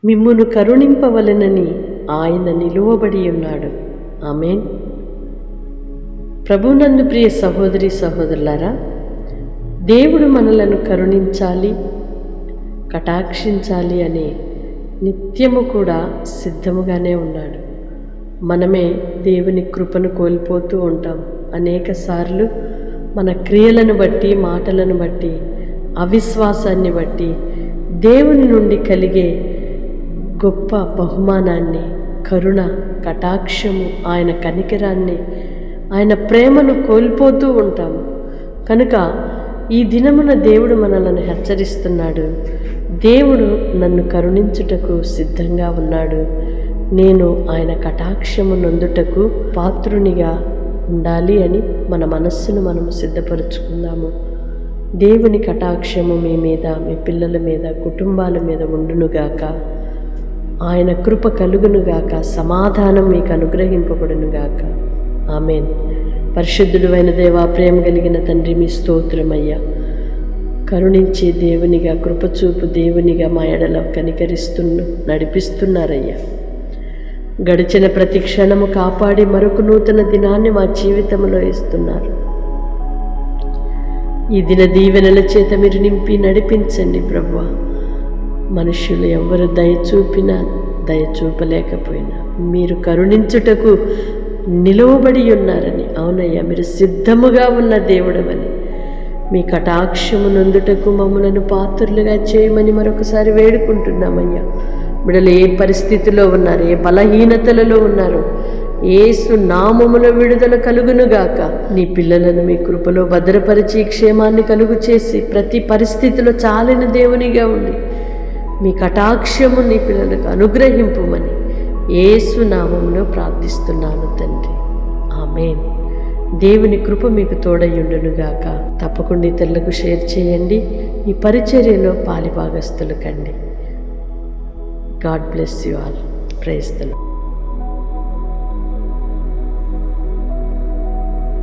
మిమ్మును కరుణింపవలెనని ఆయన నిలువబడి ఉన్నాడు. ఆమేన్. ప్రభునందు ప్రియ సహోదరి సహోదరులారా, దేవుడు మనలను కరుణించాలి, కటాక్షించాలి అనే నిత్యము కూడా సిద్ధముగానే ఉన్నాడు. మనమే దేవుని కృపను కోల్పోతూ ఉంటాం. అనేక సార్లు మన క్రియలను బట్టి, మాటలను బట్టి, అవిశ్వాసాన్ని బట్టి దేవుని నుండి కలిగే గొప్ప బహుమానాన్ని, కరుణ, కటాక్షము, ఆయన కనికరాన్ని, ఆయన ప్రేమను కోల్పోతూ ఉంటాము. కనుక ఈ దినమున దేవుడు మనలను హెచ్చరిస్తున్నాడు. దేవుడు నన్ను కరుణించుటకు సిద్ధంగా ఉన్నాడు. నేను ఆయన కటాక్షము నొందుటకు పాత్రునిగా ఉండాలి అని మన మనస్సును మనము సిద్ధపరుచుకుందాము. దేవుని కటాక్షము మీ మీద, మీ పిల్లల మీద, కుటుంబాల మీద ఉండునుగాక. ఆయన కృప కలుగునుగాక. సమాధానం మీకు అనుగ్రహింపబడునుగాక. ఆమేన్. పరిశుద్ధుడు అయిన దేవా, ప్రేమ కలిగిన తండ్రి, మీ స్తోత్రమయ్యా. కరుణించే దేవునిగా, కృపచూపు దేవునిగా మా ఎడల నడిపిస్తున్నారయ్యా. గడిచిన ప్రతి క్షణము కాపాడి మరొక నూతన దినాన్ని మా జీవితంలో ఇస్తున్నారు. ఈ దిన దీవెనల చేత మీరు నింపి నడిపించండి ప్రభువా. మనుషులు ఎవరు దయచూపినా, దయచూపలేకపోయినా మీరు కరుణించుటకు నిలువబడి ఉన్నారని, అవునయ్యా, మీరు సిద్ధముగా ఉన్న దేవుడవని, మీ కటాక్షము నొందుటకు మమ్మలను పాత్రులుగా చేయమని మరొకసారి వేడుకుంటున్నామయ్యా. బిడ్డలు ఏ పరిస్థితిలో ఉన్నారు, ఏ బలహీనతలలో ఉన్నారు, యేసు నామములో విడుదల కలుగునుగాక. నీ పిల్లలను మీ కృపలో భద్రపరిచి క్షేమాన్ని కలుగు చేసి ప్రతి పరిస్థితిలో చాలిన దేవునిగా ఉండి మీ కటాక్షము నీ పిల్లలకు అనుగ్రహింపుమని యేసు నామములో ప్రార్థిస్తున్నాను తండ్రి. ఆమేన్. దేవుని కృప మీకు తోడయుండునుగాక. తప్పకుండా ఇతరులకు షేర్ చేయండి. ఈ పరిచర్యలో పాలిభాగస్తులు కండి. God bless you all. Praise the Lord.